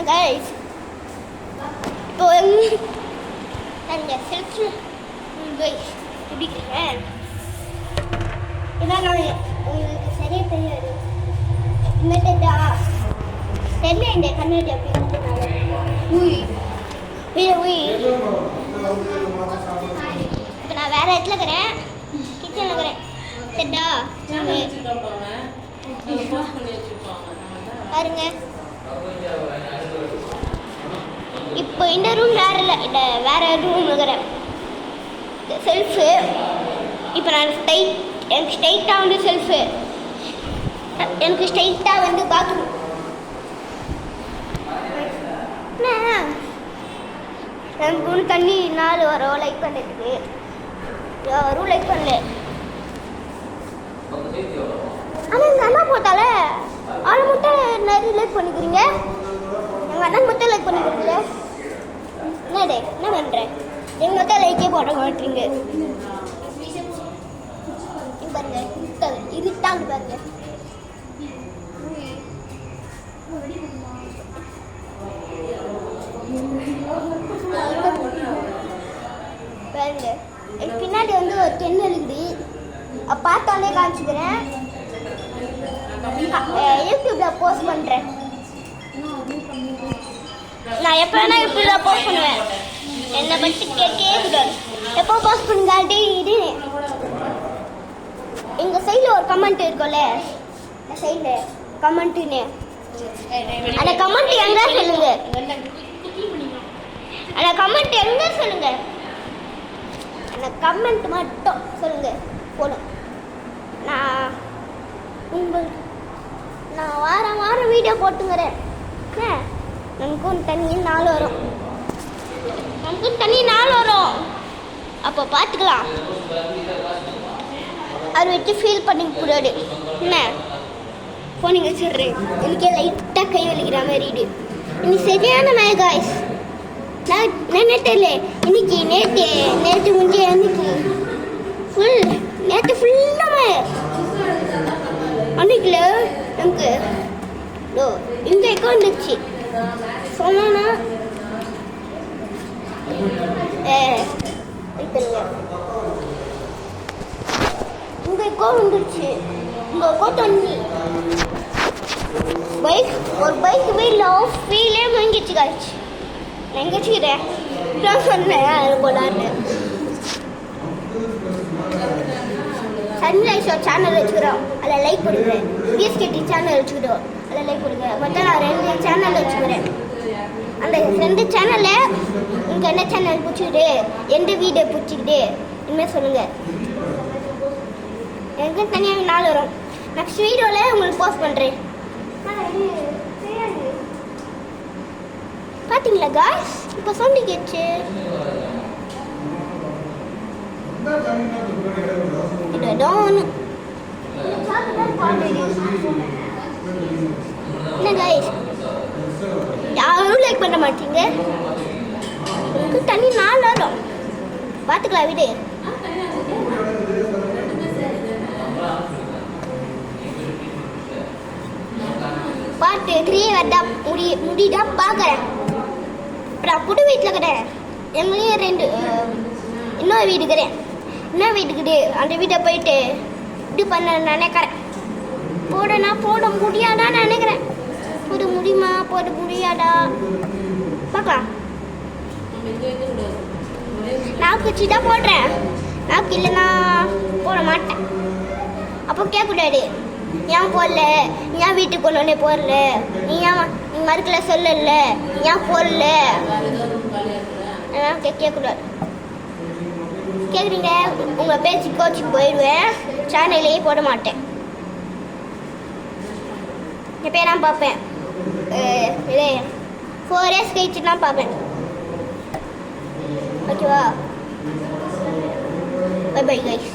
Guys இப்போ நான் இந்த செல்ஃபில் கைஸ் பிடிக்கிறேன். இதான் நான் உங்களுக்கு சரியாக தெரியாது. என்னட்டா தெரியல இந்த கண்ணாடி அப்படின்னு இப்போ நான் வேற இடத்துல இருக்கிறேன், கிச்சனில் இருக்கிறேன். சரிடா பாருங்க. இப்போ இந்த ரூம் வேற இல்லை, இந்த வேற ரூம் இருக்கிறேன் செல்ஃபு. இப்போ நான் எனக்கு ஸ்ட்ரைட்டாக வந்து செல்ஃபு, எனக்கு ஸ்ட்ரைட்டாக வந்து பாத்ரூம். எனக்கு ஒன்று தண்ணி 4 வரும் லைக் பண்ணிட்டு யாரும் லைக் பண்ணல. ஆனால் எங்கள் அண்ணா போட்டால அவனை மட்டும் நிறைய லைக் பண்ணிக்கிறீங்க, எங்கள் அண்ணன் மட்டும் லைக் பண்ணிக்கிறீங்க. என்னடே என்ன பண்ணுறேன், எங்கள் மட்டும் லைக்கே போட மாட்டீங்க. பாருங்க இருட்டாங்க பாருங்க. பாருங்க எனக்கு பின்னாடி வந்து ஒரு டென் இருக்குது, பார்த்தாலே காமிச்சுக்கிறேன். யூடியூப்ல போஸ்ட் பண்ணுறேன். நான் எப்போ வேணா யூடியூப்ல போஸ்ட் பண்ணுவேன், என்னை பற்றி கேட்கவே கூடாது. எப்போ போஸ்ட் பண்ணுங்க இது எங்கள் சைடில் ஒரு கமெண்ட் இருக்கும்ல, இந்த சைடில் கமெண்ட்டுன்னு, அந்த கமெண்ட் எங்கே சொல்லுங்க, அந்த கமெண்ட் எங்கே சொல்லுங்க, அந்த கமெண்ட் மட்டும் சொல்லுங்க போதும். நான் வாரம் வீடியோ போட்டுங்கிறேன். நமக்கும் தண்ணி 4 வரும், நமக்கும் தண்ணி 4 வரும். அப்போ பார்த்துக்கலாம், அதை வச்சு ஃபீல் பண்ணிக்க கூடாது. என்ன போனீங்க சொல்கிறேன், எனக்கே லைட்டாக கை வலிக்கிற மாதிரி இது. இன்னைக்கு சரியான மழை காய்ஸ். நான் என்ன தெரியல, இன்னைக்கு நேற்று முடிஞ்ச அன்னைக்கு நேற்று ஃபுல்லாக மழை. அன்னைக்குல நமக்கு இந்த எக்கோ வந்துச்சு சொன்னா உங்க எக்கோ வந்துருச்சு. உங்க எக்கோ தண்ணி ஒரு பைக் வீல் ஆஃப் வீலே வாங்கிச்சு காய்ச்சி. நான் எங்கே வச்சுக்கிறேன் சொன்னேன் அது போலான்னு. சன்ரைஸ் ஒரு சேனல் வச்சுக்கிறோம், அதில் லைக் கொடுக்குறேன். பிஎஸ்கேடி சேனல் வச்சுக்கிறோம், அதில் லைக் கொடுக்குறேன். மொத்தம் நான் 2 சேனல் வச்சுக்கிறேன். அந்த 2 சேனலில் உங்களுக்கு என்ன சேனல் பிடிச்சிக்கிட்டு, எந்த வீடியோ பிடிச்சிக்கிட்டு இனிமேல் சொல்லுங்கள். எனக்கு தனியாக 4 வரும். நெக்ஸ்ட் வீடியோவில் உங்களுக்கு போஸ்ட் பண்ணுறேன். பார்த்தீங்களா காய்ஸ், இப்போ சவுண்டு கேட்ச்சு. என்ன காய்ஸ் யாரும் லைக் பண்ண மாட்டீங்க, உங்களுக்கு தண்ணி 4 வரும். பார்த்துக்கலாம் வீடு. பார்த்து 3 வரதா முடிதா பார்க்குறேன். அப்புறம் புது வீட்டில் கிடையாது, எங்களையும் 2 இன்னொரு வீடு இருக்கிறேன். என்ன வீட்டுக்குது அந்த வீட்டை போயிட்டு இது பண்ண நினைக்கிறேன். போட முடியாதான்னு நினைக்கிறேன். போட முடியுமா போட முடியாதா பார்க்கலாம். நாக்கு வச்சு தான் போடுறேன், நாக்கு இல்லைன்னா போட மாட்டேன். அப்போ கேட்கக்கூடாது, ஏன் போடல, ஏன் வீட்டுக்கு கொண்டு போடல, நீ மறுக்கல சொல்லல, ஏன் போடல, கேட்கக்கூடாது. கேட்குறீங்க உங்கள் பேச்சு கோச்சுக்கு போயிடுவேன், சேனல்லையே போட மாட்டேன். என் பேரான் பார்ப்பேன், இதே 4 இயர்ஸ் கழிச்சு தான் பார்ப்பேன். ஓகேவா, பை பை கைஸ்.